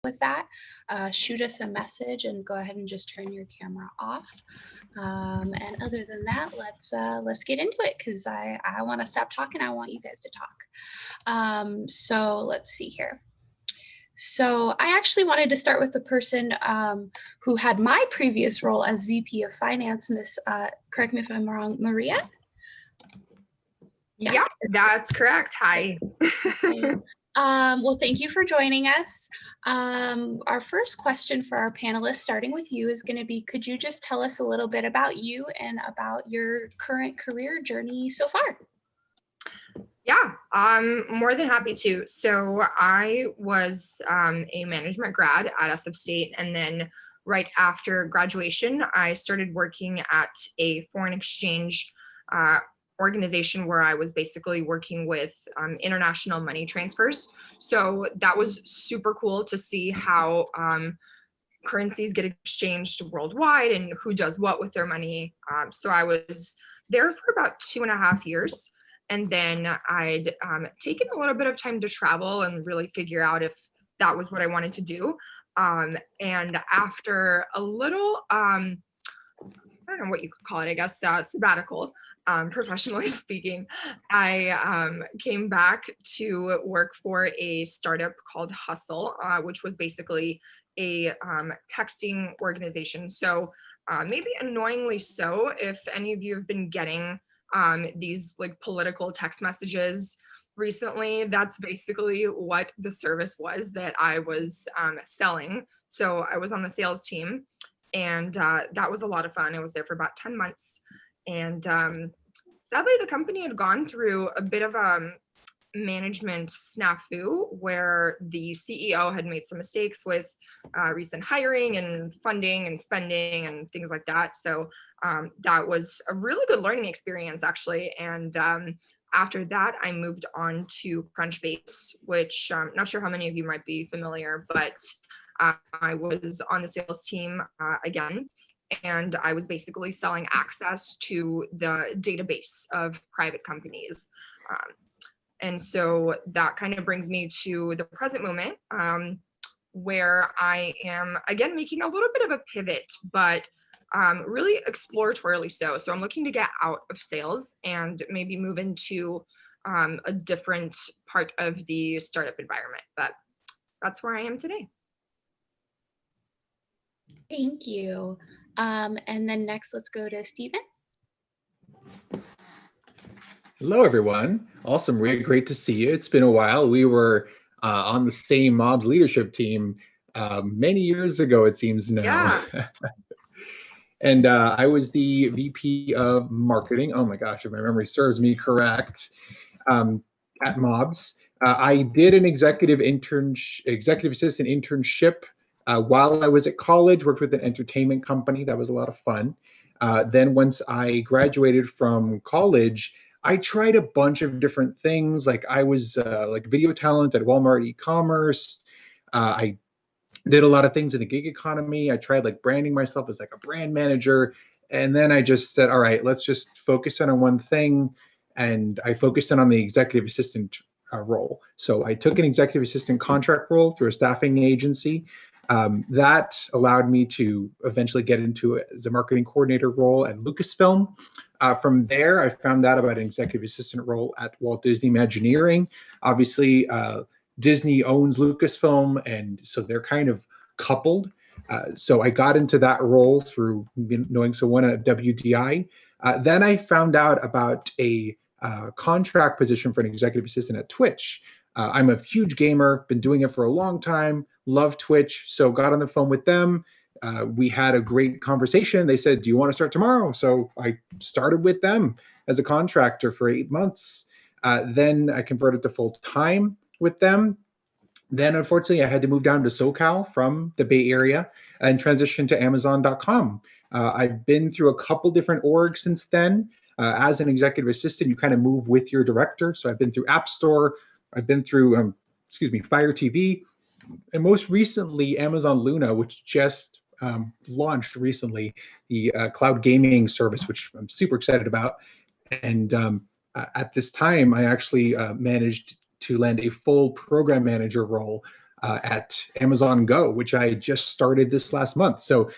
with that, shoot us a message and go ahead and just turn your camera off. And other than that, let's get into it, because I want to stop talking. I want you guys to talk. So let's see here. So I actually wanted to start with the person who had my previous role as VP of Finance, Miss, correct me if I'm wrong, Marija? Yeah, that's correct. Hi. Well, thank you for joining us. Our first question for our panelists, starting with you, is going to be, could you just tell us a little bit about you and about your current career journey so far? Yeah, I'm more than happy to. So I was a management grad at SF State, and then right after graduation, I started working at a foreign exchange organization where I was basically working with international money transfers. So that was super cool to see how currencies get exchanged worldwide and who does what with their money. So I was there for about 2.5 years. And then I'd taken a little bit of time to travel and really figure out if that was what I wanted to do. And after a little, I don't know what you could call it, I guess, sabbatical, professionally speaking, I came back to work for a startup called Hustle, which was basically a texting organization. So maybe annoyingly so, if any of you have been getting these like political text messages recently, that's basically what the service was that I was selling. So I was on the sales team, and that was a lot of fun. I was there for about 10 months. And sadly, the company had gone through a bit of a management snafu where the CEO had made some mistakes with recent hiring and funding and spending and things like that. So that was a really good learning experience, actually. And after that, I moved on to Crunchbase, which I'm not sure how many of you might be familiar, but I was on the sales team again. And I was basically selling access to the database of private companies. And so that kind of brings me to the present moment, where I am, again, making a little bit of a pivot, but really exploratorily so. So I'm looking to get out of sales and maybe move into a different part of the startup environment. But that's where I am today. Thank you. And then next, let's go to Stephen. Hello, everyone. Awesome. Really great to see you. It's been a while. We were on the same MOBS leadership team many years ago, it seems now. Yeah. And I was the VP of marketing. Oh my gosh, if my memory serves me correct, at MOBS. I did an executive assistant internship while I was at college, worked with an entertainment company. That was a lot of fun. Then once I graduated from college, I tried a bunch of different things. Like I was like video talent at Walmart e-commerce. I did a lot of things in the gig economy. I tried like branding myself as like a brand manager. And then I just said, all right, let's just focus in on one thing. And I focused in on the executive assistant role. So I took an executive assistant contract role through a staffing agency. That allowed me to eventually get into as a marketing coordinator role at Lucasfilm. From there, I found out about an executive assistant role at Walt Disney Imagineering. Obviously, Disney owns Lucasfilm, and so they're kind of coupled. So I got into that role through knowing someone at WDI. Then I found out about a contract position for an executive assistant at Twitch. I'm a huge gamer, been doing it for a long time, love Twitch, so got on the phone with them. We had a great conversation. They said, do you want to start tomorrow? So I started with them as a contractor for 8 months. Then I converted to full time with them. Then unfortunately I had to move down to SoCal from the Bay Area and transition to Amazon.com. I've been through a couple different orgs since then. As an executive assistant, you kind of move with your director. So I've been through App Store, I've been through, Fire TV, and most recently Amazon Luna, which just launched recently, the cloud gaming service, which I'm super excited about. And at this time, I actually managed to land a full program manager role at Amazon Go, which I just started this last month. So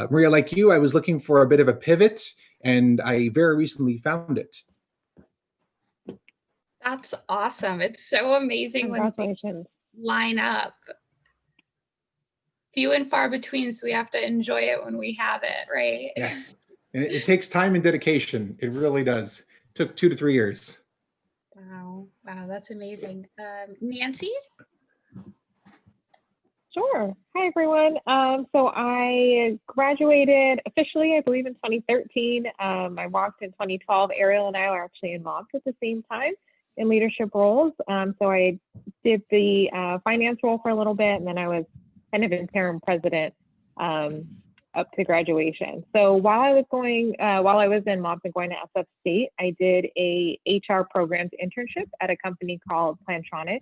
Marija, like you, I was looking for a bit of a pivot, and I very recently found it. That's awesome. It's so amazing when things Congratulations. line up. Few and far between, so we have to enjoy it when we have it, right? Yes, and it takes time and dedication. It really does. It took 2 to 3 years. Wow, that's amazing. Nancy? Sure. Hi, everyone. So I graduated officially, I believe, in 2013. I walked in 2012. Ariel and I were actually in MOBS at the same time in leadership roles. So I did the finance role for a little bit, and then I was kind of interim president up to graduation. So while I was in MOBS and going to SF State, I did a HR programs internship at a company called Plantronics.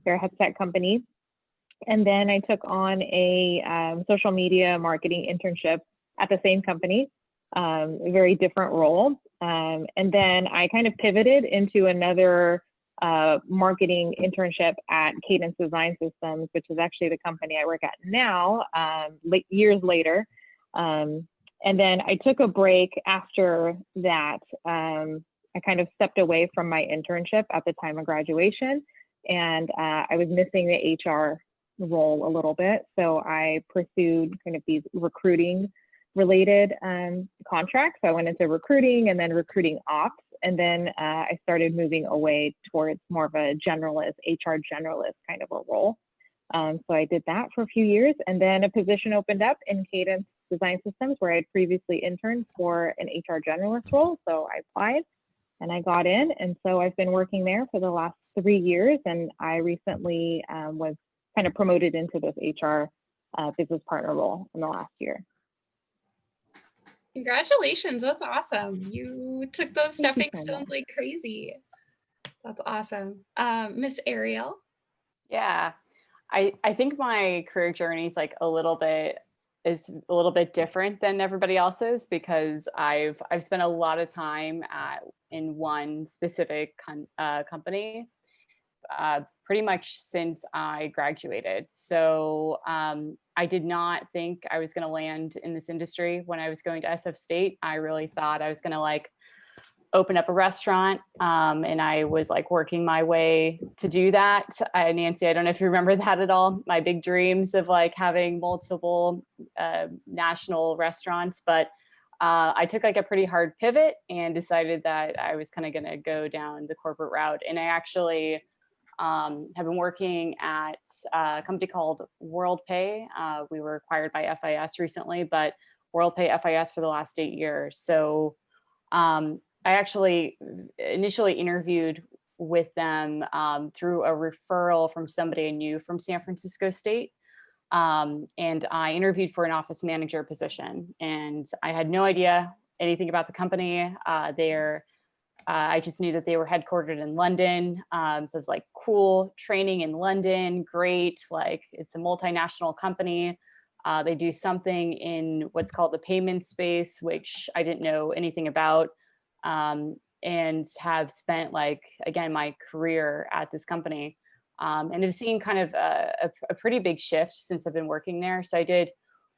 They're a headset company. And then I took on a social media marketing internship at the same company, a very different role. And then I kind of pivoted into another marketing internship at Cadence Design Systems, which is actually the company I work at now, years later. And then I took a break after that. I kind of stepped away from my internship at the time of graduation, and I was missing the HR role a little bit. So I pursued kind of these recruiting related contracts. So I went into recruiting and then recruiting ops. And then I started moving away towards more of a generalist, HR generalist kind of a role. So I did that for a few years, and then a position opened up in Cadence Design Systems where I'd previously interned for an HR generalist role. So I applied and I got in. And so I've been working there for the last 3 years. And I recently was kind of promoted into this HR business partner role in the last year. Congratulations, that's awesome. You took those stepping so stones much. like crazy. That's awesome. Miss Ariel? Yeah, I think my career journey is a little bit different than everybody else's, because I've spent a lot of time in one specific company pretty much since I graduated. So I did not think I was going to land in this industry when I was going to SF State. I really thought I was going to open up a restaurant, and I was working my way to do that. Nancy, I don't know if you remember that at all, my big dreams of having multiple national restaurants, but I took a pretty hard pivot and decided that I was kind of going to go down the corporate route. And I actually have been working at a company called Worldpay. We were acquired by FIS recently, but Worldpay FIS for the last 8 years. So I actually initially interviewed with them through a referral from somebody I knew from San Francisco State. And I interviewed for an office manager position, and I had no idea anything about the company. I just knew that they were headquartered in London. So it was cool, training in London, great. It's a multinational company. They do something in what's called the payment space, which I didn't know anything about, and have spent again, my career at this company. And I've seen kind of a pretty big shift since I've been working there. So I did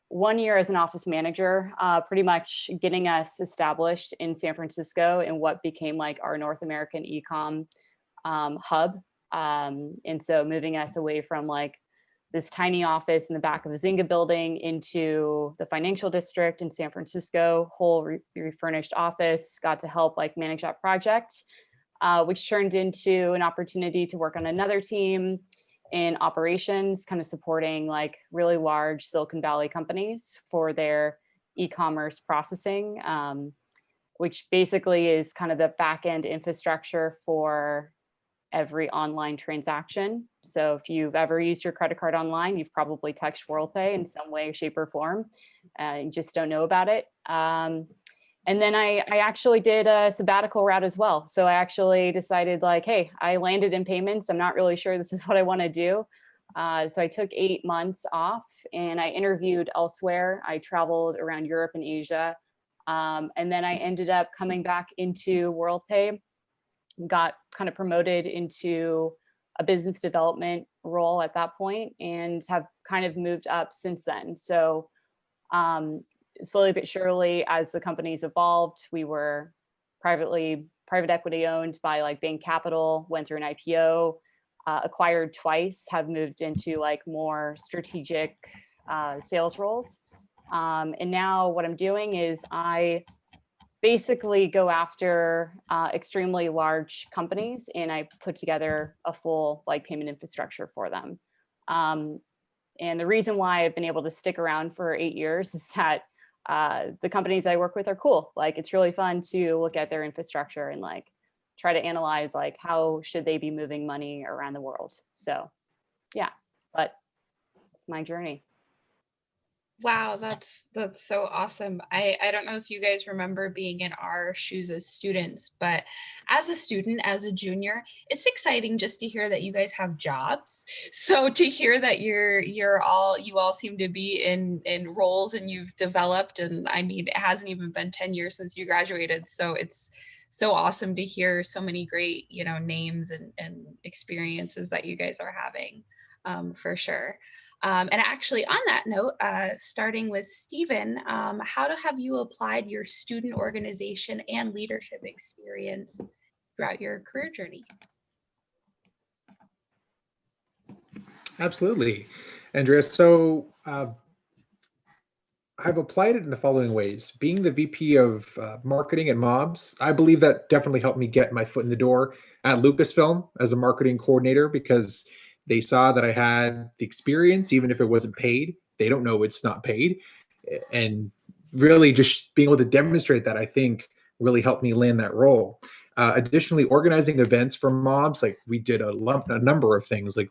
1 year as an office manager, pretty much getting us established in San Francisco in what became our North American e-com hub. And so moving us away from this tiny office in the back of a Zynga building into the financial district in San Francisco, whole refurnished office, got to help manage that project, which turned into an opportunity to work on another team in operations, kind of supporting really large Silicon Valley companies for their e-commerce processing, which basically is kind of the back-end infrastructure for every online transaction. So if you've ever used your credit card online, you've probably touched Worldpay in some way, shape, or form. You just don't know about it. And then I actually did a sabbatical route as well. So I actually decided hey, I landed in payments. I'm not really sure this is what I want to do. So I took 8 months off and I interviewed elsewhere. I traveled around Europe and Asia. And then I ended up coming back into Worldpay, got kind of promoted into a business development role at that point and have kind of moved up since then. So slowly but surely, as the company's evolved, we were private equity owned by like Bain Capital, went through an IPO, acquired twice, have moved into like more strategic sales roles. And now what I'm doing is I basically go after extremely large companies and I put together a full like payment infrastructure for them. And the reason why I've been able to stick around for 8 years is that the companies I work with are cool. Like it's really fun to look at their infrastructure and like try to analyze like how should they be moving money around the world. So yeah, but it's my journey. Wow, that's so awesome. I don't know if you guys remember being in our shoes as students, but as a student, as a junior, it's exciting just to hear that you guys have jobs. So to hear that you all seem to be in roles and you've developed, and I mean, it hasn't even been 10 years since you graduated. So it's so awesome to hear so many great, names and experiences that you guys are having, for sure. And actually on that note, starting with Stephen, how have you applied your student organization and leadership experience throughout your career journey? Absolutely, Andrea. So I've applied it in the following ways. Being the VP of marketing at MOBS, I believe that definitely helped me get my foot in the door at Lucasfilm as a marketing coordinator, because they saw that I had the experience, even if it wasn't paid. They don't know it's not paid. And really just being able to demonstrate that, I think, really helped me land that role. Additionally, organizing events for MOBS, like we did a number of things, like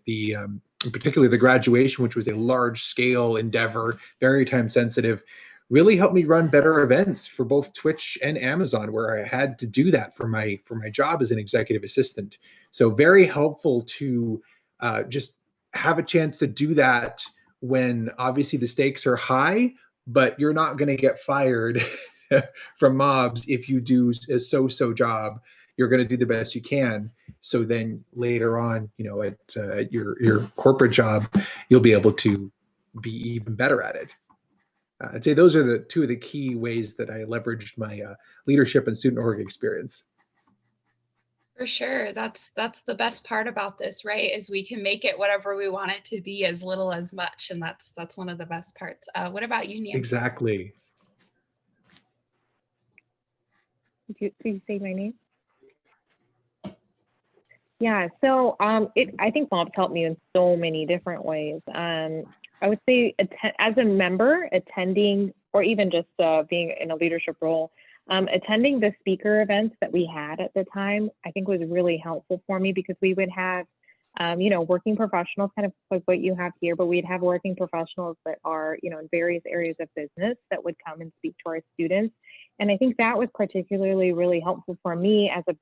particularly the graduation, which was a large scale endeavor, very time sensitive, really helped me run better events for both Twitch and Amazon, where I had to do that for my job as an executive assistant. So very helpful to just have a chance to do that when obviously the stakes are high, but you're not going to get fired from MOBS if you do a so-so job. You're going to do the best you can. So then later on, at your corporate job, you'll be able to be even better at it. I'd say those are the two of the key ways that I leveraged my leadership and student org experience. For sure. That's the best part about this, right? Is we can make it whatever we want it to be, as little as much. And that's one of the best parts. What about you, Nancy? Exactly. Did you say my name? Yeah, so I think MOBS helped me in so many different ways. I would say as a member, attending, or even just being in a leadership role, attending the speaker events that we had at the time, I think was really helpful for me, because we would have, working professionals, kind of like what you have here, but we'd have working professionals that are, in various areas of business that would come and speak to our students. And I think that was particularly really helpful for me as a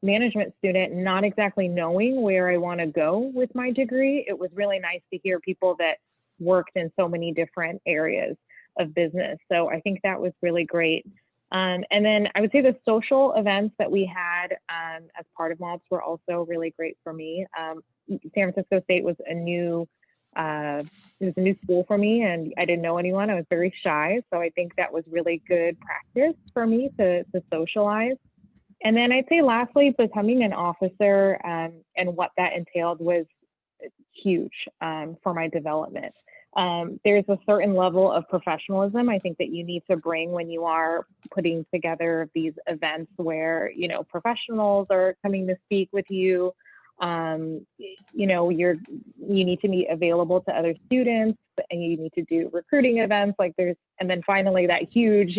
management student, not exactly knowing where I want to go with my degree. It was really nice to hear people that worked in so many different areas of business. So I think that was really great. And then I would say the social events that we had as part of MOBS were also really great for me. San Francisco State was a new school for me, and I didn't know anyone. I was very shy. So I think that was really good practice for me to socialize. And then I'd say lastly, becoming an officer and what that entailed was huge for my development. There's a certain level of professionalism I think that you need to bring when you are putting together these events where, professionals are coming to speak with you. You need to be available to other students, and you need to do recruiting events and then finally that huge,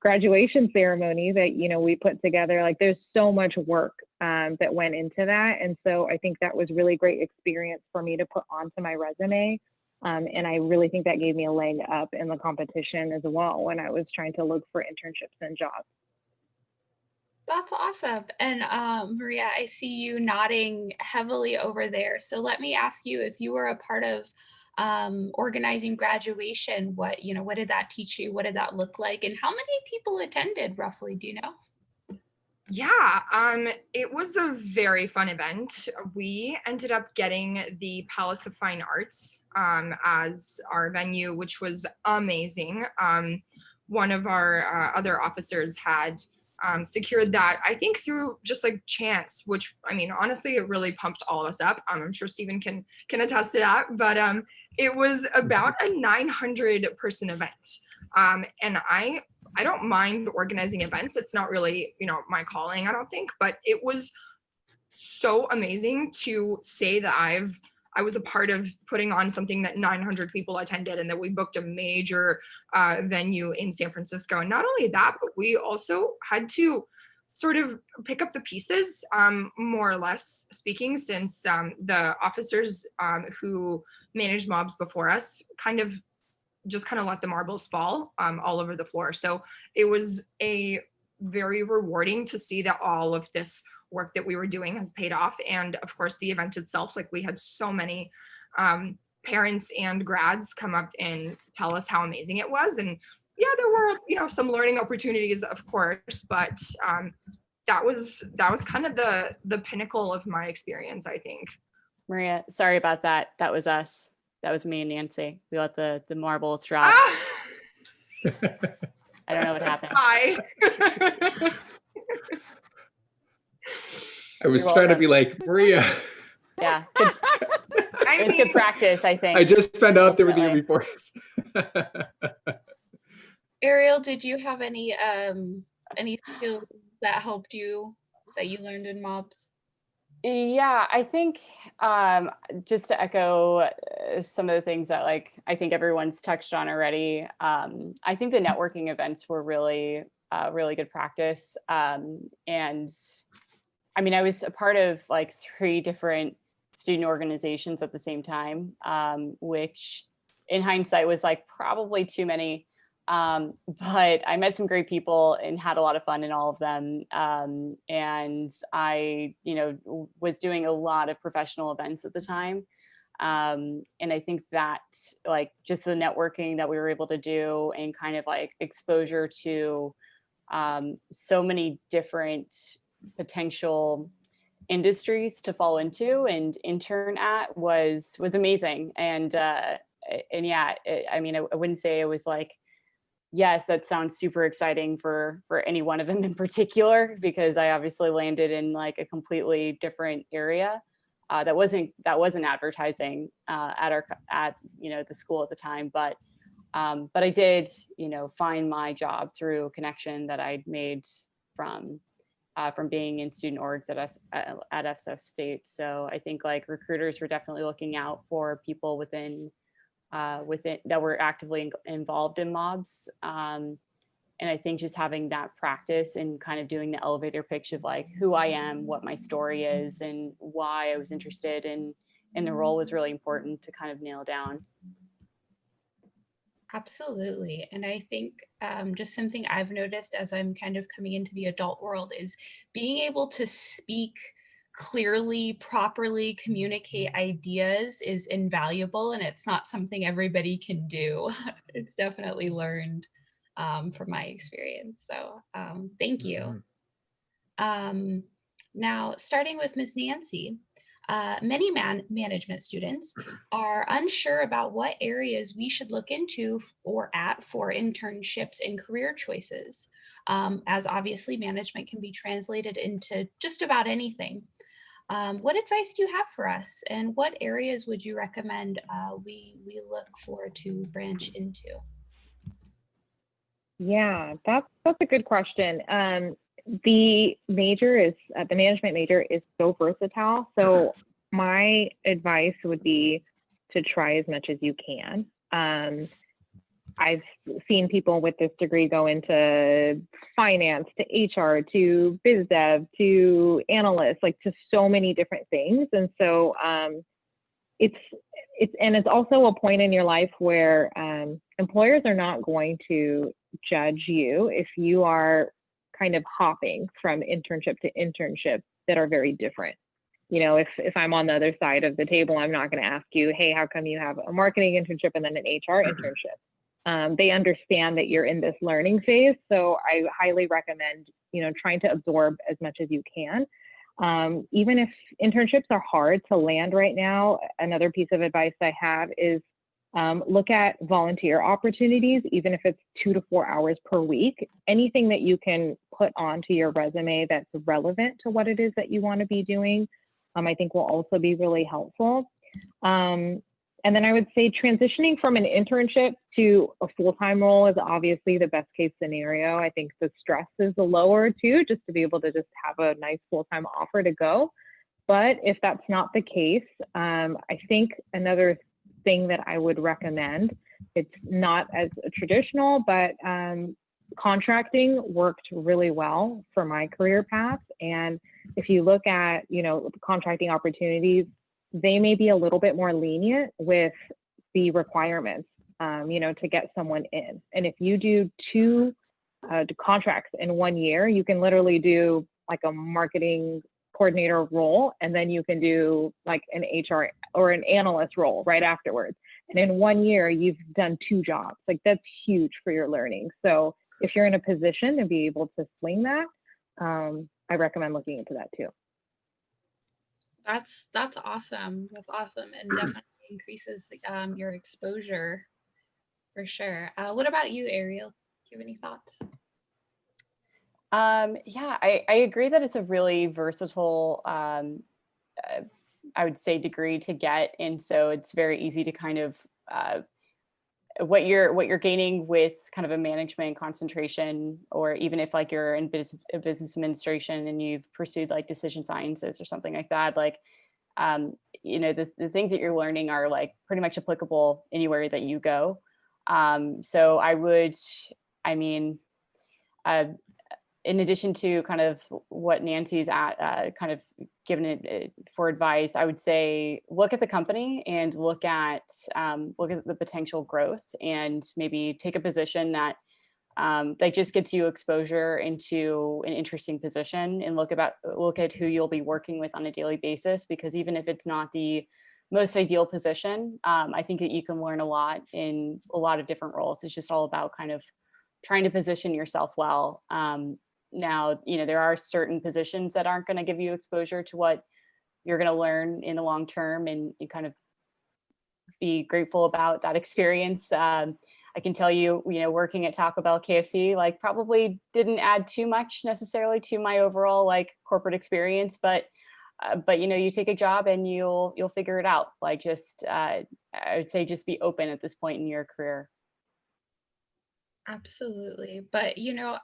graduation ceremony that we put together. Like there's so much work that went into that, and so I think that was really great experience for me to put onto my resume, and I really think that gave me a leg up in the competition as well when I was trying to look for internships and jobs. That's awesome. And Maria, I see you nodding heavily over there. So let me ask you, if you were a part of organizing graduation, what did that teach you? What did that look like? And how many people attended roughly? Do you know? Yeah, it was a very fun event. We ended up getting the Palace of Fine Arts as our venue, which was amazing. One of our other officers had secured that, I think through just like chance, which I mean, honestly, it really pumped all of us up. I'm sure Stephen can attest to that. But it was about a 900 person event, and I don't mind organizing events. It's not really, my calling, I don't think, but it was so amazing to say that I was a part of putting on something that 900 people attended, and that we booked a major venue in San Francisco. And not only that, but we also had to sort of pick up the pieces, more or less speaking, since the officers who managed MOBS before us kind of let the marbles fall all over the floor. So it was a very rewarding to see that all of this work that we were doing has paid off. And of course, the event itself, like we had so many parents and grads come up and tell us how amazing it was. And yeah, there were, some learning opportunities, of course, but that was kind of the pinnacle of my experience, I think. Maria, sorry about that. That was us. That was me and Nancy. We let the marbles drop. I don't know what happened. Hi. I was trying to be like, Maria. Yeah. It was good practice, I think. I just found out there were the reports. Ariel, did you have any skills that helped you, that you learned in MOBS? Yeah, I think just to echo some of the things that I think everyone's touched on already, I think the networking events were really good practice. And I mean, I was a part of 3 different student organizations at the same time, which in hindsight was probably too many. But I met some great people and had a lot of fun in all of them. And I, was doing a lot of professional events at the time. And I think that just the networking that we were able to do and kind of exposure to so many different potential industries to fall into and intern at was amazing. And yeah, I mean, I wouldn't say it was yes, that sounds super exciting for any one of them in particular, because I obviously landed in a completely different area that wasn't advertising at the school at the time, but I did find my job through a connection that I'd made from being in student orgs at SF State. So I think recruiters were definitely looking out for people within that were actively involved in MOBS. And I think just having that practice and kind of doing the elevator pitch of who I am, what my story is, and why I was interested in the role was really important to kind of nail down. Absolutely. And I think just something I've noticed as I'm kind of coming into the adult world is being able to speak clearly, properly communicate ideas is invaluable, and it's not something everybody can do. It's definitely learned from my experience. So thank you. Now, starting with Ms. Nancy, many management students are unsure about what areas we should look into or at for internships and career choices, as obviously management can be translated into just about anything. What advice do you have for us, and what areas would you recommend we look for to branch into? Yeah, that's a good question. The management major is so versatile. So my advice would be to try as much as you can. I've seen people with this degree go into finance, to HR, to biz dev, to analyst, to so many different things. And so it's also a point in your life where employers are not going to judge you if you are kind of hopping from internship to internship that are very different. If I'm on the other side of the table, I'm not going to ask you, hey, how come you have a marketing internship and then an HR internship? They understand that you're in this learning phase. So I highly recommend, trying to absorb as much as you can. Even if internships are hard to land right now, another piece of advice I have is look at volunteer opportunities, even if it's 2 to 4 hours per week. Anything that you can put onto your resume that's relevant to what it is that you want to be doing, I think will also be really helpful. And then I would say transitioning from an internship to a full-time role is obviously the best case scenario. I think the stress is lower too, just to be able to just have a nice full-time offer to go. But if that's not the case, I think another thing that I would recommend, it's not as traditional, but contracting worked really well for my career path. And if you look at, contracting opportunities, they may be a little bit more lenient with the requirements, to get someone in. And if you do 2 contracts in 1 year, you can literally do like a marketing coordinator role, and then you can do like an HR or an analyst role right afterwards. And in 1 year, you've done 2 jobs. Like, that's huge for your learning. So if you're in a position to be able to swing that, I recommend looking into that too. That's awesome. That's awesome, and definitely increases your exposure for sure. What about you, Ariel? Do you have any thoughts? Yeah, I agree that it's a really versatile, I would say, degree to get, and so it's very easy to kind of what you're gaining with kind of a management concentration, or even if like you're in business administration and you've pursued like decision sciences or something like that, like the things that you're learning are like pretty much applicable anywhere that you go. So in addition to kind of what Nancy's kind of given it for advice, I would say look at the company and look at the potential growth, and maybe take a position that just gets you exposure into an interesting position, and look at who you'll be working with on a daily basis, because even if it's not the most ideal position, I think that you can learn a lot in a lot of different roles. It's just all about kind of trying to position yourself well. Now, there are certain positions that aren't going to give you exposure to what you're going to learn in the long term, and you kind of be grateful about that experience. I can tell you, working at Taco Bell, KFC, like probably didn't add too much necessarily to my overall like corporate experience, but you take a job and you'll figure it out. Like, just I would say just be open at this point in your career. Absolutely. But,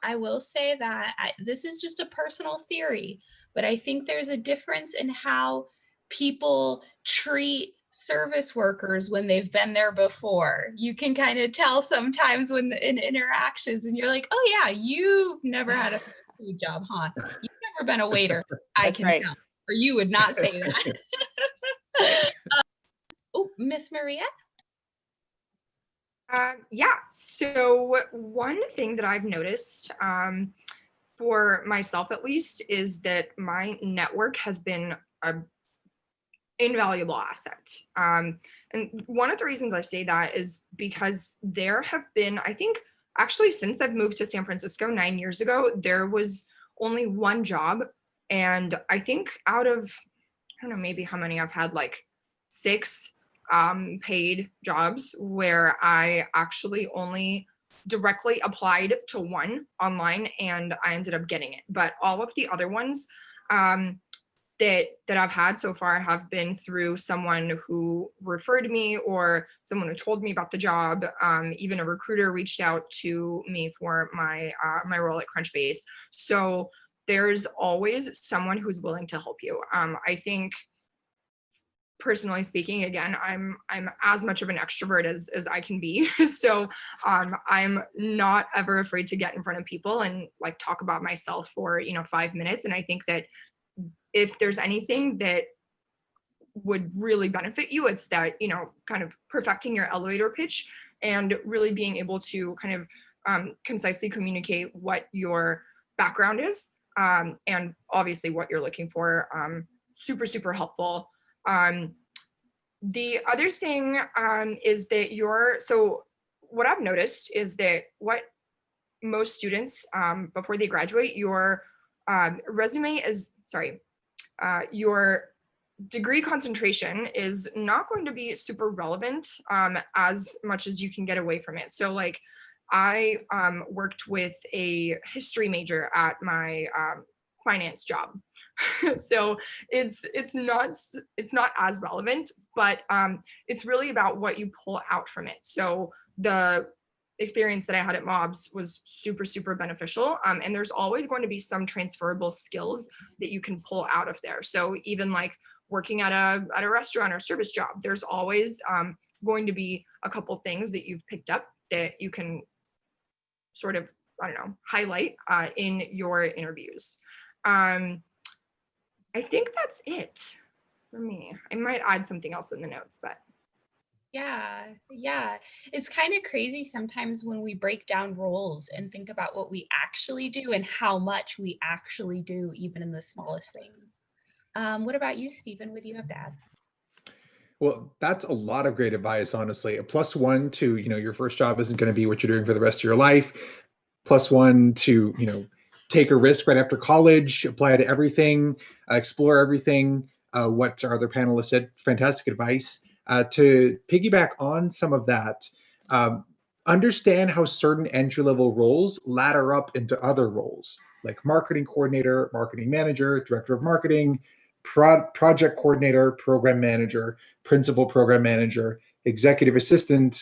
I will say that this is just a personal theory, but I think there's a difference in how people treat service workers when they've been there before. You can kind of tell sometimes when in interactions, and you're like, oh yeah, you've never had a food job, huh? You've never been a waiter. I can tell. Or you would not say that. Oh, Miss Maria? Yeah, so one thing that I've noticed for myself at least is that my network has been an invaluable asset. And one of the reasons I say that is because there have been, I think, actually since I've moved to San Francisco 9 years ago, there was only 1 job. And I think out of, I don't know, maybe how many I've had, like 6 paid jobs where I actually only directly applied to 1 online and I ended up getting it. But all of the other ones that I've had so far have been through someone who referred me or someone who told me about the job. Even a recruiter reached out to me for my role at Crunchbase. So there's always someone who's willing to help you. I think, personally speaking, again, I'm as much of an extrovert as I can be. So I'm not ever afraid to get in front of people and like talk about myself for 5 minutes. And I think that if there's anything that would really benefit you, it's that kind of perfecting your elevator pitch and really being able to kind of concisely communicate what your background is, and obviously what you're looking for. Super helpful. The other thing is that what I've noticed is that what most students, before they graduate, your your degree concentration is not going to be super relevant as much as you can get away from it. So like I worked with a history major at my finance job. So it's not as relevant, but it's really about what you pull out from it. So the experience that I had at MOBS was super beneficial. And there's always going to be some transferable skills that you can pull out of there. So even like working at a restaurant or service job, there's always going to be a couple things that you've picked up that you can sort of, I don't know, highlight in your interviews. I think that's it for me. I might add something else in the notes, but. Yeah. It's kind of crazy sometimes when we break down roles and think about what we actually do and how much we actually do, even in the smallest things. What about you, Stephen? What do you have to add? Well, that's a lot of great advice, honestly. A +1 to, your first job isn't going to be what you're doing for the rest of your life. +1 to, take a risk right after college, apply to everything, explore everything. What our other panelists said, fantastic advice. To piggyback on some of that, understand how certain entry-level roles ladder up into other roles, like marketing coordinator, marketing manager, director of marketing, project coordinator, program manager, principal program manager, executive assistant,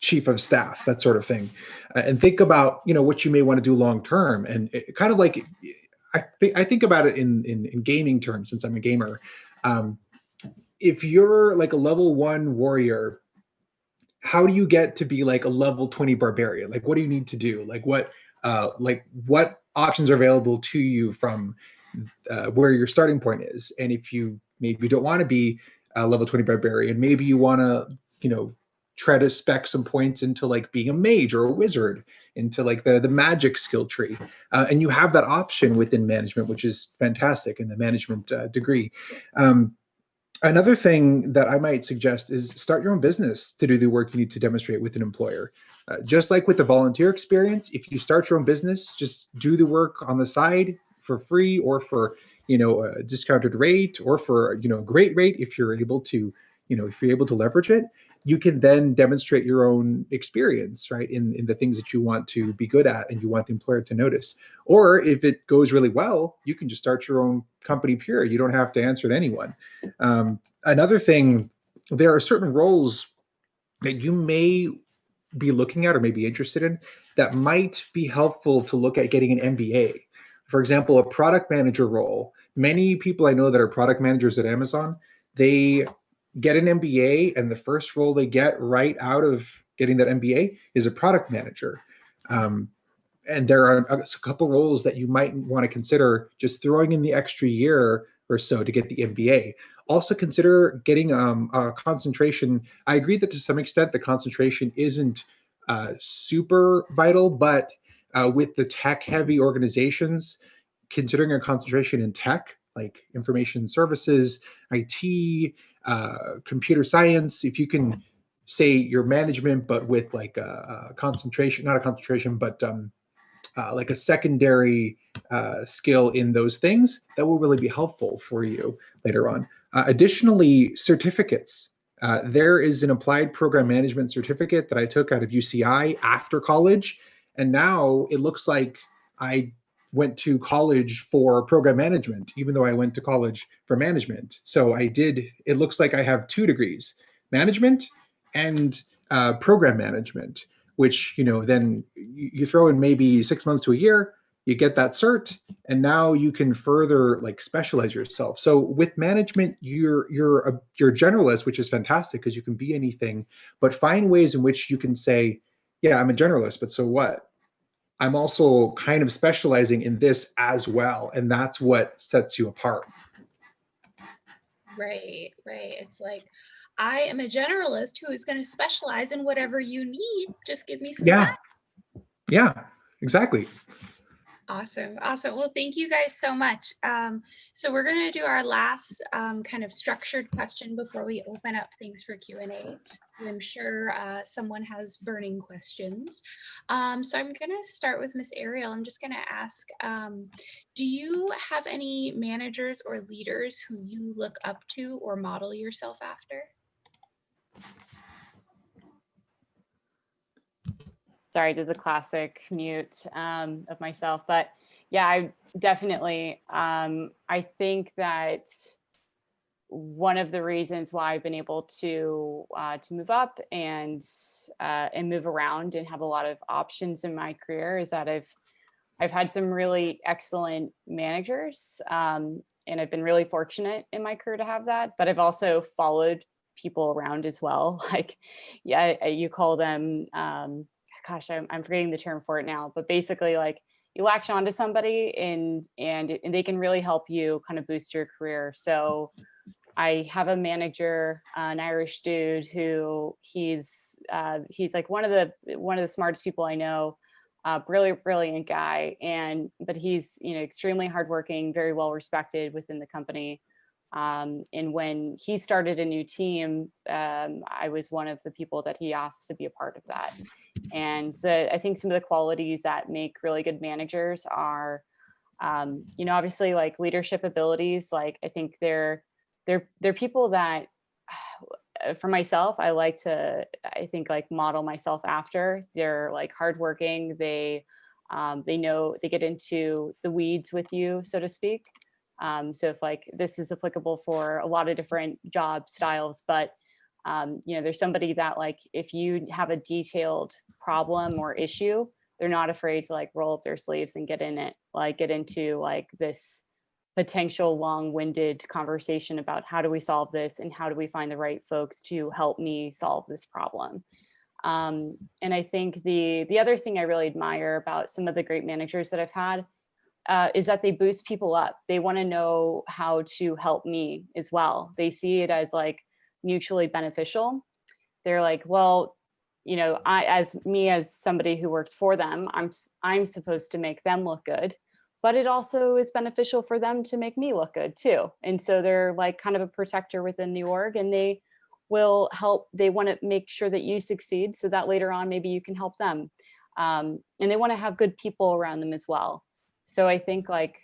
chief of staff, that sort of thing. And think about, what you may want to do long term. And it kind of like, I think about it in gaming terms, since I'm a gamer. If you're like a level 1 warrior, how do you get to be like a level 20 barbarian? Like, what do you need to do? Like what options are available to you from where your starting point is? And if you maybe don't want to be a level 20 barbarian, maybe you want to, try to spec some points into like being a mage or a wizard, into like the magic skill tree. And you have that option within management, which is fantastic in the management degree. Another thing that I might suggest is start your own business to do the work you need to demonstrate with an employer. Just like with the volunteer experience, if you start your own business, just do the work on the side for free or for, a discounted rate, or for, a great rate if you're able to, leverage it. You can then demonstrate your own experience, right, in the things that you want to be good at and you want the employer to notice. Or if it goes really well, you can just start your own company pure. You don't have to answer to anyone. Another thing, there are certain roles that you may be looking at or may be interested in that might be helpful to look at getting an MBA. For example, a product manager role. Many people I know that are product managers at Amazon, they get an MBA, and the first role they get right out of getting that MBA is a product manager. And there are a couple roles that you might want to consider just throwing in the extra year or so to get the MBA. Also consider getting a concentration. I agree that to some extent the concentration isn't super vital, but with the tech-heavy organizations, considering a concentration in tech, like information services, IT, computer science, if you can say your management, but with like a concentration, not a concentration, but like a secondary skill in those things, that will really be helpful for you later on. Additionally, certificates. There is an applied program management certificate that I took out of UCI after college, and now it looks like I went to college for program management, even though I went to college for management. So it looks like I have 2 degrees, management and program management, which, then you throw in maybe 6 months to a year, you get that cert, and now you can further like specialize yourself. So with management, you're a generalist, which is fantastic because you can be anything, but find ways in which you can say, yeah, I'm a generalist, but so what? I'm also kind of specializing in this as well. And that's what sets you apart. Right. It's like, I am a generalist who is going to specialize in whatever you need. Just give me some time. Yeah, exactly. Awesome. Awesome. Well, thank you guys so much. So we're going to do our last kind of structured question before we open up things for Q&A. I'm sure someone has burning questions. So I'm going to start with Miss Ariel. I'm just going to ask, do you have any managers or leaders who you look up to or model yourself after? Sorry, I did the classic mute of myself, but yeah, I definitely, I think that one of the reasons why I've been able to move up and move around and have a lot of options in my career is that I've had some really excellent managers, and I've been really fortunate in my career to have that, but I've also followed people around as well. Like, yeah, you call them, gosh, I'm forgetting the term for it now, but basically like you latch onto somebody and they can really help you kind of boost your career. So I have a manager, an Irish dude who he's like one of the smartest people I know, brilliant guy. But he's, extremely hardworking, very well respected within the company. And when he started a new team, I was one of the people that he asked to be a part of that. And so I think some of the qualities that make really good managers are, obviously like leadership abilities. Like I think they're people that, for myself, I think like model myself after. They're like hardworking. They know, they get into the weeds with you, so to speak. So if like this is applicable for a lot of different job styles, but there's somebody that like if you have a detailed problem or issue, they're not afraid to like roll up their sleeves and get into like this potential long-winded conversation about how do we solve this and how do we find the right folks to help me solve this problem. And I think the other thing I really admire about some of the great managers that I've had is that they boost people up. They want to know how to help me as well. They see it as like mutually beneficial. They're like, well, as somebody who works for them, I'm supposed to make them look good, but it also is beneficial for them to make me look good too. And so they're like kind of a protector within the org, and they will help. They want to make sure that you succeed so that later on maybe you can help them. And they want to have good people around them as well. So I think like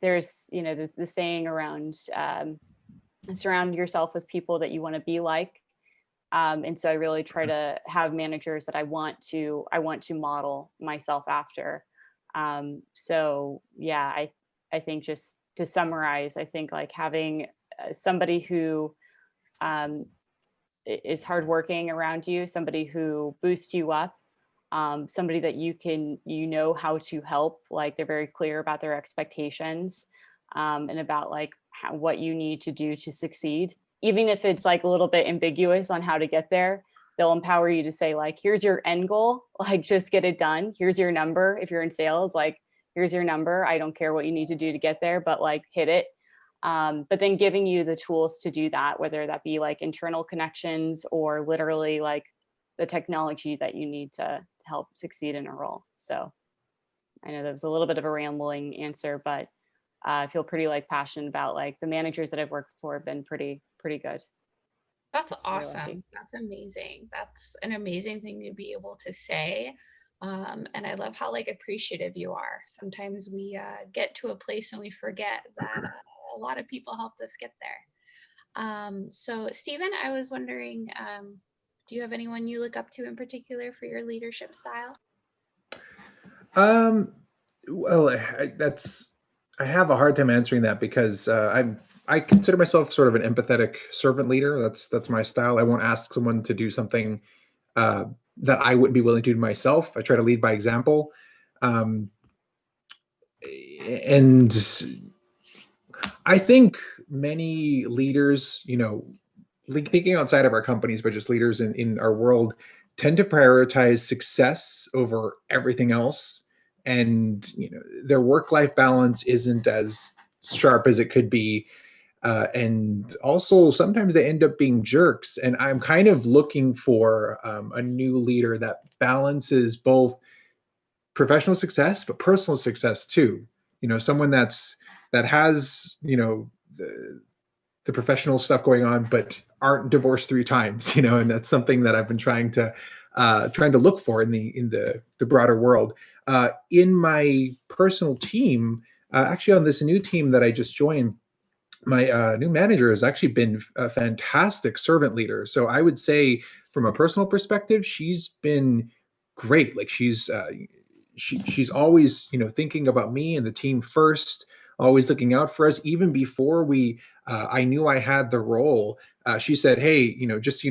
there's, the saying around surround yourself with people that you want to be like. And so I really try to have managers that I want to model myself after. So yeah, I think just to summarize, I think like having somebody who is hardworking around you, somebody who boosts you up, somebody that you know how to help, like they're very clear about their expectations, and about like what you need to do to succeed. Even if it's like a little bit ambiguous on how to get there, they'll empower you to say like, here's your end goal, like just get it done. Here's your number. If you're in sales, like, here's your number. I don't care what you need to do to get there, but like hit it. But then giving you the tools to do that, whether that be like internal connections or literally like the technology that you need to help succeed in a role. So I know that was a little bit of a rambling answer, but I feel pretty like passionate about like the managers that I've worked for have been pretty good. That's awesome. That's amazing. That's an amazing thing to be able to say. And I love how like appreciative you are. Sometimes we get to a place and we forget that a lot of people helped us get there. So Stephen, I was wondering, do you have anyone you look up to in particular for your leadership style? Well, I have a hard time answering that because I consider myself sort of an empathetic servant leader. That's my style. I won't ask someone to do something that I wouldn't be willing to do myself. I try to lead by example. And I think many leaders, thinking outside of our companies, but just leaders in our world, tend to prioritize success over everything else. And their work-life balance isn't as sharp as it could be. And also sometimes they end up being jerks. And I'm kind of looking for a new leader that balances both professional success, but personal success too. Someone that has, the professional stuff going on, but aren't divorced 3 times, and that's something that I've been trying to look for in the broader world. In my personal team, actually on this new team that I just joined, my new manager has actually been a fantastic servant leader. So I would say from a personal perspective, she's been great. Like she's always, thinking about me and the team first, always looking out for us. Even before I knew I had the role, she said, "Hey, just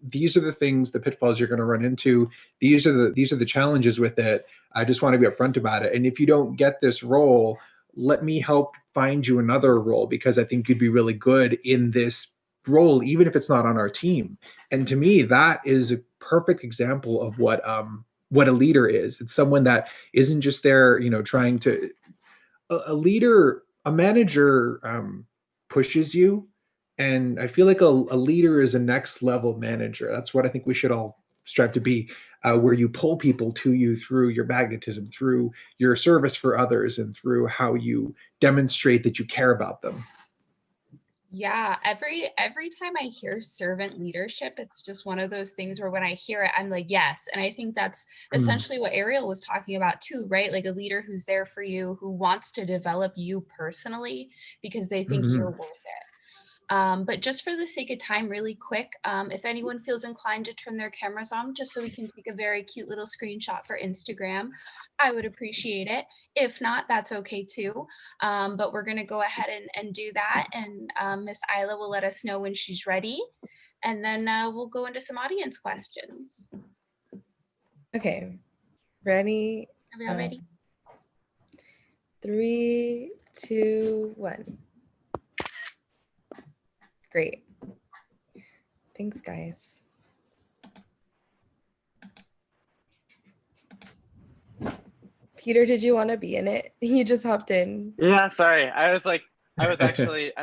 these are the things, the pitfalls you're going to run into. These are the challenges with it. I just want to be upfront about it. And if you don't get this role, let me help find you another role, because I think you'd be really good in this role, even if it's not on our team." And to me, that is a perfect example of what a leader is. It's someone that isn't just there, trying to. A leader, a manager, pushes you, and I feel like a leader is a next level manager. That's what I think we should all strive to be, where you pull people to you through your magnetism, through your service for others, and through how you demonstrate that you care about them. Yeah, every time I hear servant leadership, it's just one of those things where when I hear it, I'm like, yes. And I think that's essentially what Ariel was talking about too, right? Like a leader who's there for you, who wants to develop you personally because they think you're worth it. But just for the sake of time, really quick, if anyone feels inclined to turn their cameras on, just so we can take a very cute little screenshot for Instagram, I would appreciate it. If not, that's okay too. But we're going to go ahead and do that. And Miss Isla will let us know when she's ready. And then we'll go into some audience questions. Okay, ready? Are we all ready? 3, 2, 1. Great. Thanks, guys. Peter, did you want to be in it? He just hopped in. Yeah, sorry. I'm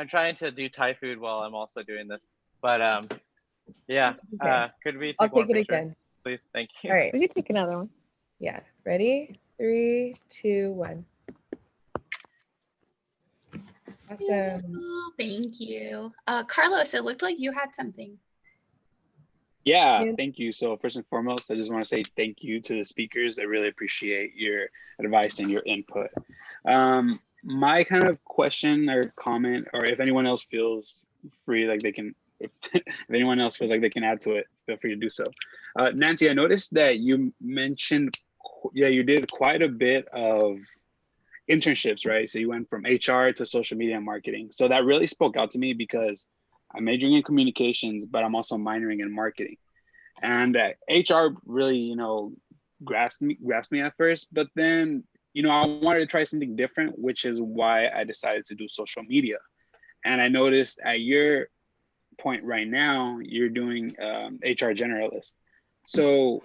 trying to do Thai food while I'm also doing this. But yeah, Okay. could we take I'll take one it picture, again. please? Thank you. All right. We could take another one. Yeah. Ready? 3, 2, 1. Awesome. Thank you. Carlos, it looked like you had something. Yeah, thank you. So first and foremost, I just want to say thank you to the speakers. I really appreciate your advice and your input. My kind of question or comment, or if anyone else feels free, like they can, if anyone else feels like they can add to it, feel free to do so. Nancy, I noticed that you mentioned, you did quite a bit of internships, right? So you went from HR to social media and marketing. So that really spoke out to me because I'm majoring in communications, but I'm also minoring in marketing. And HR really, grasped me at first, but then, I wanted to try something different, which is why I decided to do social media. And I noticed at your point right now, you're doing HR generalist. So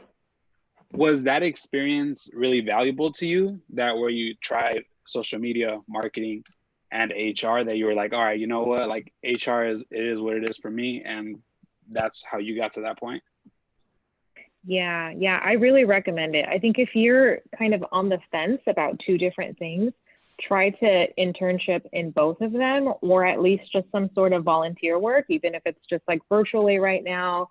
was that experience really valuable to you, that where you tried social media, marketing, and HR, that you were like, all right, you know what, like HR is what it is for me, and that's how you got to that point? Yeah, I really recommend it. I think if you're kind of on the fence about 2 different things, try to internship in both of them, or at least just some sort of volunteer work, even if it's just like virtually right now,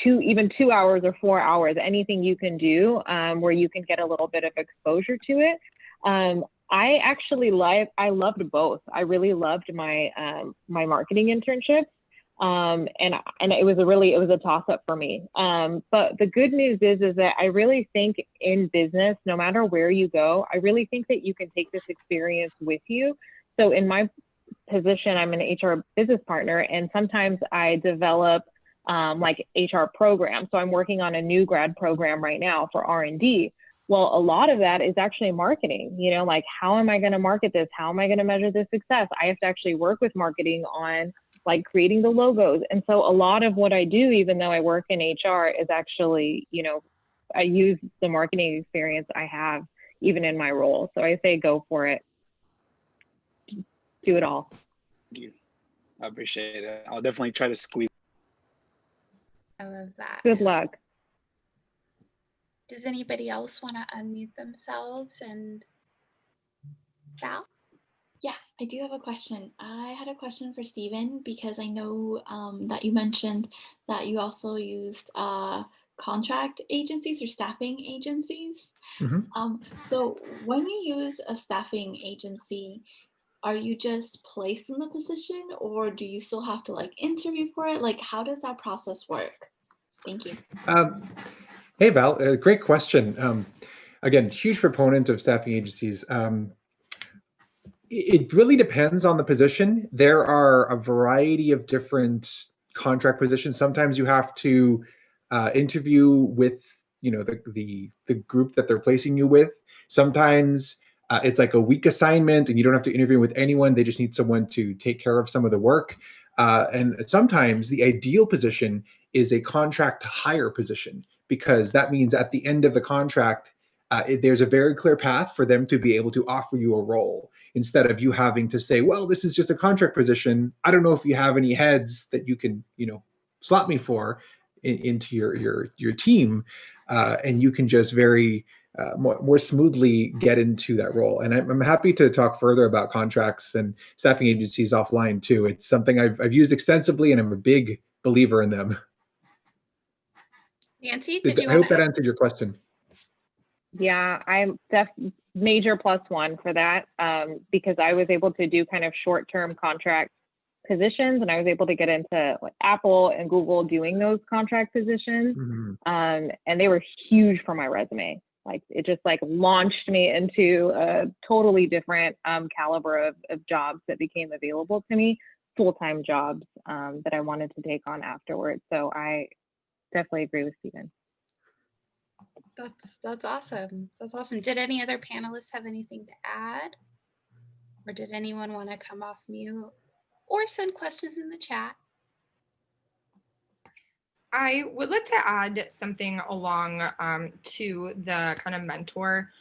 even 2 hours or 4 hours, anything you can do where you can get a little bit of exposure to it. I loved both. I really loved my my marketing internships. And it was a toss-up for me. But the good news is that I really think in business, no matter where you go, I really think that you can take this experience with you. So in my position, I'm an HR business partner, and sometimes I develop like HR programs. So I'm working on a new grad program right now for R&D. Well, a lot of that is actually marketing, like how am I going to market this? How am I going to measure the success? I have to actually work with marketing on like creating the logos. And so a lot of what I do, even though I work in HR, is actually, I use the marketing experience I have even in my role. So I say, go for it. Do it all. Thank you. I appreciate it. I'll definitely try to squeeze. I love that. Good luck. Does anybody else want to unmute themselves? And Val? Yeah, I do have a question. I had a question for Stephen because I know that you mentioned that you also used contract agencies or staffing agencies. So when you use a staffing agency, are you just placed in the position, or do you still have to like interview for it? Like, how does that process work? Thank you. Hey, Val, great question. Again, huge proponent of staffing agencies. It really depends on the position. There are a variety of different contract positions. Sometimes you have to interview with, the group that they're placing you with. Sometimes it's like a week assignment and you don't have to interview with anyone. They just need someone to take care of some of the work. And sometimes the ideal position is a contract to hire position, because that means at the end of the contract, there's a very clear path for them to be able to offer you a role, instead of you having to say, well, this is just a contract position. I don't know if you have any heads that you can, slot me for into your team, and you can just very more smoothly get into that role. And I'm happy to talk further about contracts and staffing agencies offline too. It's something I've used extensively, and I'm a big believer in them. Nancy, did you I hope that answered your question. Yeah, I'm major +1 for that, because I was able to do kind of short-term contract positions, and I was able to get into like Apple and Google doing those contract positions. And they were huge for my resume. Like, it just like launched me into a totally different caliber of jobs that became available to me, full-time jobs that I wanted to take on afterwards. So I definitely agree with Stephen. That's awesome. That's awesome. Did any other panelists have anything to add? Or did anyone want to come off mute or send questions in the chat? I would like to add something along to the kind of mentor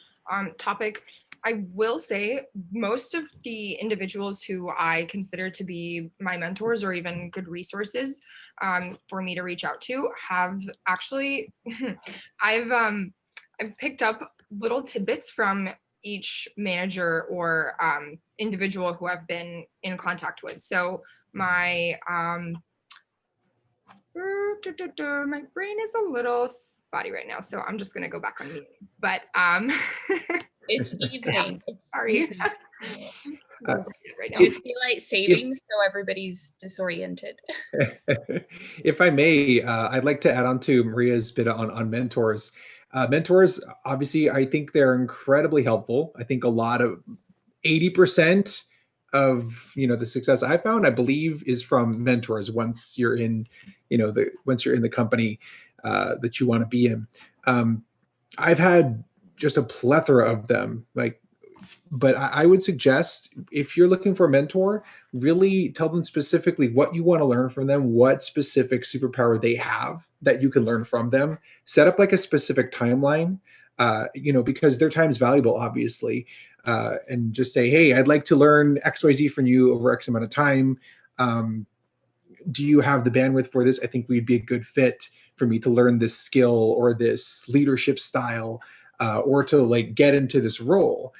topic. I will say most of the individuals who I consider to be my mentors or even good resources for me to reach out to have actually, I've picked up little tidbits from each manager or individual who I've been in contact with. So my my brain is a little spotty right now, so I'm just gonna go back on mute. But it's evening. Sorry. Right now. It's daylight savings, so everybody's disoriented. If I may, I'd like to add on to Maria's bit on mentors. Mentors, obviously, I think they're incredibly helpful. I think a lot of 80% of the success I found, I believe, is from mentors. Once you're in, once you're in the company that you want to be in, I've had just a plethora of them. But I would suggest, if you're looking for a mentor, really tell them specifically what you want to learn from them, what specific superpower they have that you can learn from them. Set up like a specific timeline, because their time is valuable, obviously. And just say, hey, I'd like to learn XYZ from you over X amount of time. Do you have the bandwidth for this? I think we'd be a good fit for me to learn this skill or this leadership style, or to like get into this role.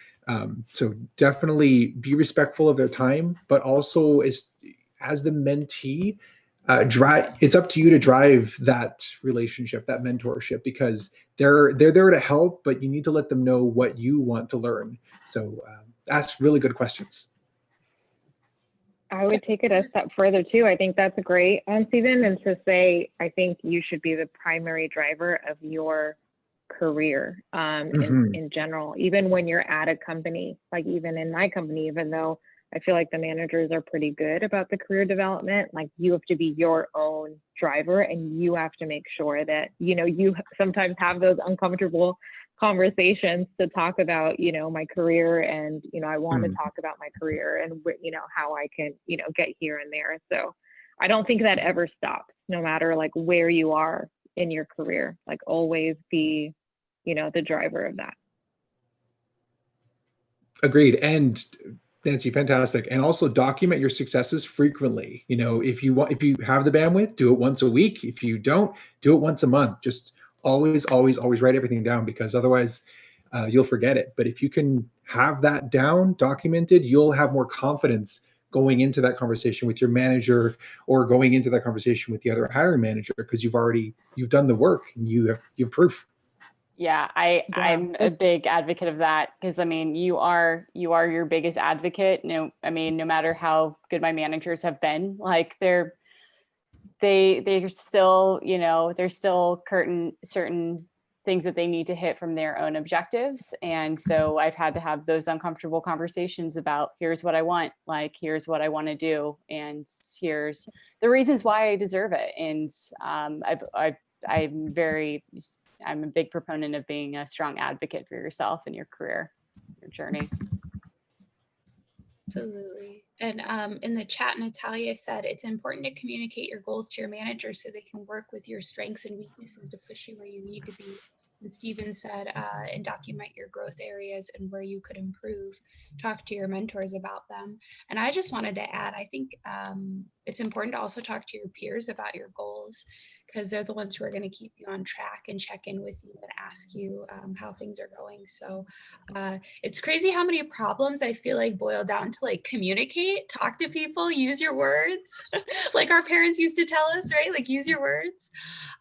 So definitely be respectful of their time, but also as the mentee, it's up to you to drive that relationship, that mentorship, because they're there to help, but you need to let them know what you want to learn. So ask really good questions. I would take it a step further too. I think that's great, Stephen, and to say, I think you should be the primary driver of your career in general, even when you're at a company. Like even in my company, even though I feel like the managers are pretty good about the career development, like you have to be your own driver, and you have to make sure that you sometimes have those uncomfortable conversations to talk about my career, and I want to talk about my career and how I can get here and there. So I don't think that ever stops, no matter like where you are in your career. Like always be the driver of that. Agreed. And Nancy, fantastic. And also document your successes frequently. If you have the bandwidth, do it once a week. If you don't, do it once a month. Just always, always, always write everything down, because otherwise you'll forget it. But if you can have that down, documented, you'll have more confidence going into that conversation with your manager, or going into that conversation with the other hiring manager, because you've done the work and you have proof. Yeah, I'm a big advocate of that, because I mean, you are your biggest advocate. No, I mean, no matter how good my managers have been, like they're still, you know, there's still certain things that they need to hit from their own objectives. And so I've had to have those uncomfortable conversations about, here's what I want, like, here's what I want to do, and here's the reasons why I deserve it. And I'm a big proponent of being a strong advocate for yourself and your career, your journey. Absolutely. And in the chat, Natalia said, it's important to communicate your goals to your manager so they can work with your strengths and weaknesses to push you where you need to be. And Steven said, and document your growth areas and where you could improve. Talk to your mentors about them. And I just wanted to add, I think it's important to also talk to your peers about your goals, because they're the ones who are going to keep you on track and check in with you and ask you how things are going. So it's crazy how many problems I feel like boil down to like communicate, talk to people, use your words, like our parents used to tell us, right? Like use your words.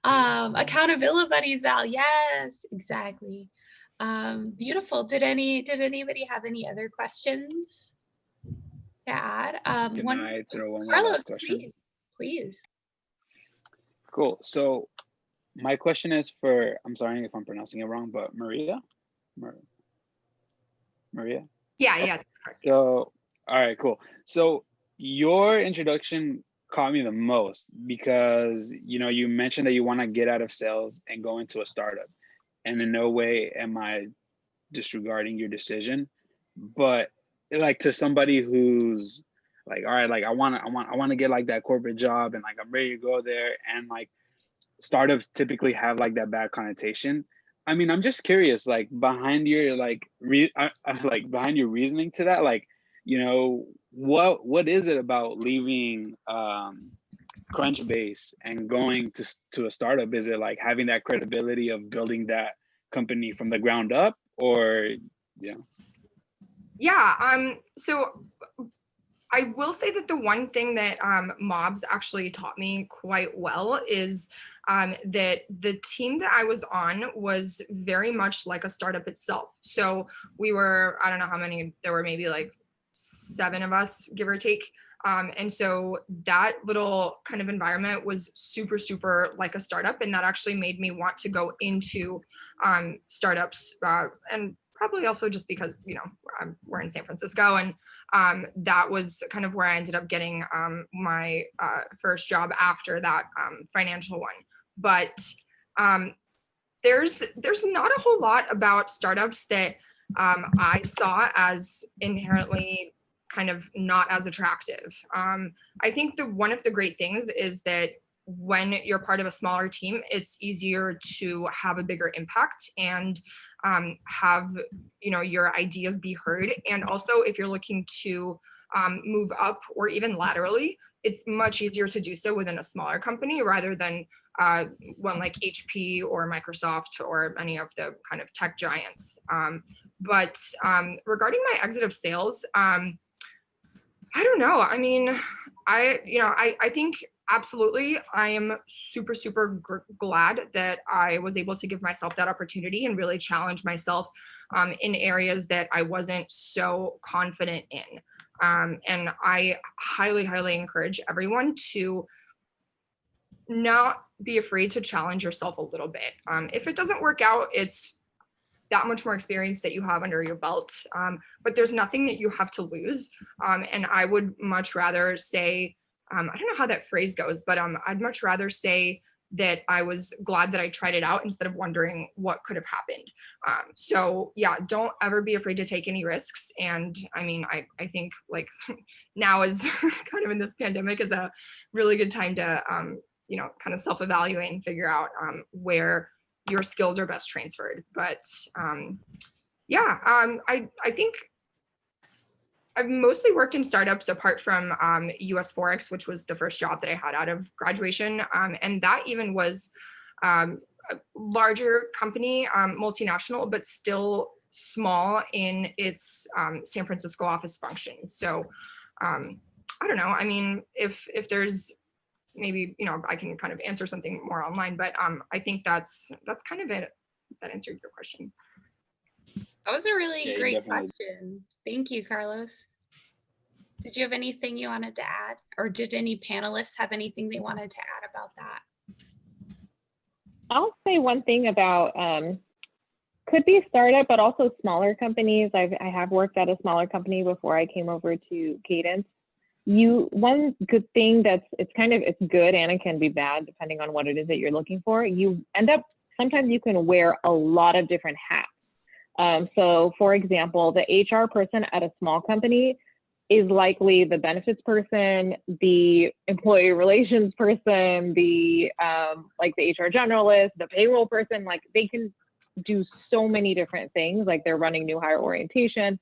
Accountability buddies, Val. Yes, exactly. Beautiful. Did anybody have any other questions to add? Can I throw one more Carlos, last question? Please. Cool. So my question is for, I'm sorry if I'm pronouncing it wrong, but Maria? Maria? Yeah. So, all right, cool. So your introduction caught me the most, because, you know, you mentioned that you want to get out of sales and go into a startup. And in no way am I disregarding your decision, but like, to somebody who's like, all right, like I want to get like that corporate job, and like I'm ready to go there, and like startups typically have like that bad connotation. I mean, I'm just curious, like behind your behind your reasoning to that, like, you know, what is it about leaving Crunchbase and going to a startup? Is it like having that credibility of building that company from the ground up, or So I will say that the one thing that MOBS actually taught me quite well is that the team that I was on was very much like a startup itself. So we were, I don't know how many, there were maybe like 7 of us, give or take. And so that little kind of environment was super, super like a startup. And that actually made me want to go into startups, and probably also just because, you know, we're in San Francisco, and that was kind of where I ended up getting my first job after that financial one. But there's not a whole lot about startups that I saw as inherently kind of not as attractive. I think one of the great things is that when you're part of a smaller team, it's easier to have a bigger impact and have, you know, your ideas be heard. And also, if you're looking to move up or even laterally, it's much easier to do so within a smaller company rather than one like HP or Microsoft or any of the kind of tech giants. But regarding my exit of sales, I don't know. I mean, I think absolutely I am super, super glad that I was able to give myself that opportunity and really challenge myself in areas that I wasn't so confident in. And I highly, highly encourage everyone to not be afraid to challenge yourself a little bit. If it doesn't work out, it's that much more experience that you have under your belt. But there's nothing that you have to lose. And I would much rather say, I don't know how that phrase goes, but I'd much rather say that I was glad that I tried it out instead of wondering what could have happened. So yeah, don't ever be afraid to take any risks. And I mean, I think like now is kind of in this pandemic is a really good time to, you know, kind of self-evaluate and figure out where your skills are best transferred. But I think I've mostly worked in startups apart from US Forex, which was the first job that I had out of graduation. And that even was a larger company, multinational, but still small in its San Francisco office function. So I don't know. I mean, if there's maybe, you know, I can kind of answer something more online, but I think that's kind of it. That answered your question. That was a really Yeah, you great definitely- question. Thank you, Carlos. Did you have anything you wanted to add, or did any panelists have anything they wanted to add about that? I'll say one thing about could be startup, but also smaller companies. I have worked at a smaller company before I came over to Cadence. One good thing it's good and it can be bad depending on what it is that you're looking for. You end up, sometimes you can wear a lot of different hats. So for example, the HR person at a small company is likely the benefits person, the employee relations person, the like the HR generalist, the payroll person. Like they can do so many different things. Like they're running new hire orientation,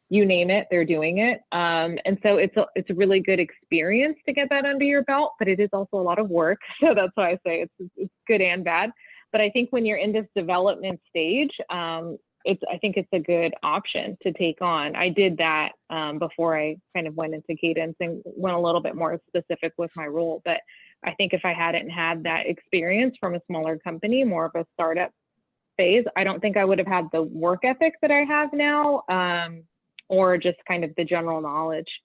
you name it, they're doing it. And so it's a really good experience to get that under your belt, but it is also a lot of work. So that's why I say it's good and bad. But I think when you're in this development stage, I think it's a good option to take on. I did that before I kind of went into Cadence and went a little bit more specific with my role. But I think if I hadn't had that experience from a smaller company, more of a startup phase, I don't think I would have had the work ethic that I have now, or just kind of the general knowledge.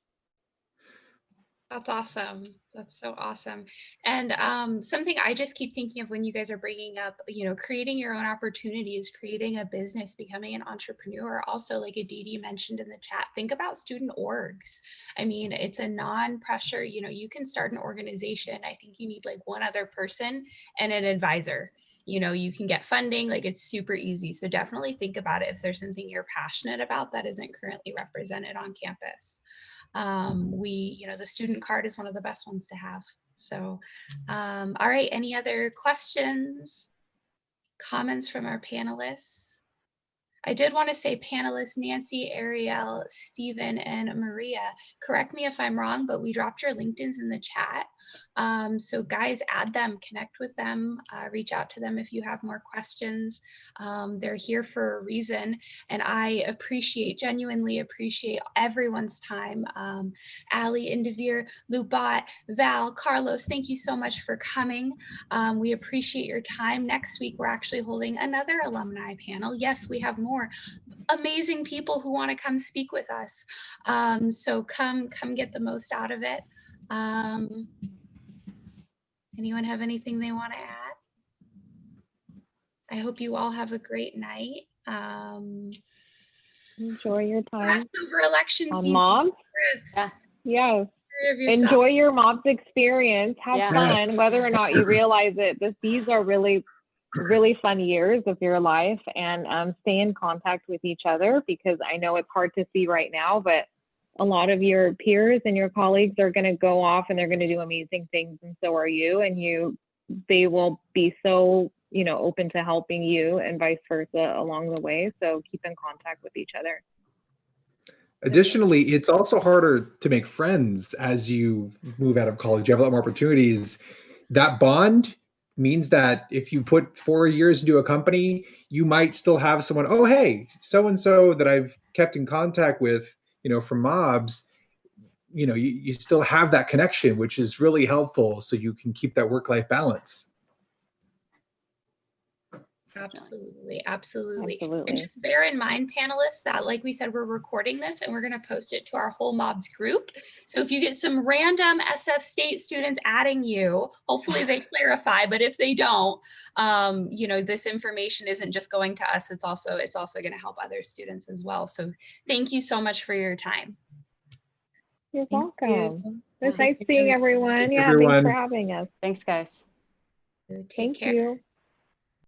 That's awesome. That's so awesome. And something I just keep thinking of when you guys are bringing up, you know, creating your own opportunities, creating a business, becoming an entrepreneur. Also, like Aditi mentioned in the chat, think about student orgs. I mean, it's a non-pressure, you know, you can start an organization. I think you need like one other person and an advisor. You know, you can get funding, like it's super easy. So definitely think about it if there's something you're passionate about that isn't currently represented on campus. You know, the student card is one of the best ones to have. So, all right, any other questions, comments from our panelists? I did want to say panelists Nancy, Ariel, Stephen, and Maria, correct me if I'm wrong, but we dropped your LinkedIns in the chat. So guys, add them, connect with them, reach out to them if you have more questions. They're here for a reason, and I genuinely appreciate everyone's time. Ali, Indivir, Lubat, Val, Carlos, thank you so much for coming. We appreciate your time. Next week, we're actually holding another alumni panel. Yes, we have more amazing people who want to come speak with us. So come get the most out of it. Anyone have anything they want to add? I hope you all have a great night. Enjoy your time Over election on season. MOBS. Yeah. Yes. Enjoy your MOBS experience. Have fun, whether or not you realize it. These are really fun years of your life, and stay in contact with each other, because I know it's hard to see right now, but a lot of your peers and your colleagues are going to go off and they're going to do amazing things, and so are you, and they will be so, you know, open to helping you and vice versa along the way. So keep in contact with each other. Additionally, it's also harder to make friends as you move out of college. You have a lot more opportunities. That bond means that if you put 4 years into a company, you might still have someone, oh, hey, so-and-so that I've kept in contact with, you know, from MOBS, you know, you still have that connection, which is really helpful, so you can keep that work-life balance. Absolutely. And just bear in mind, panelists, that like we said, we're recording this and we're going to post it to our whole MOBS group. So if you get some random SF State students adding you, hopefully they clarify, but if they don't, you know, this information isn't just going to us, it's also going to help other students as well. So thank you so much for your time. You're welcome. It's nice seeing everyone. Yeah, everyone. thanks for having us. Thanks, guys. Take care. You.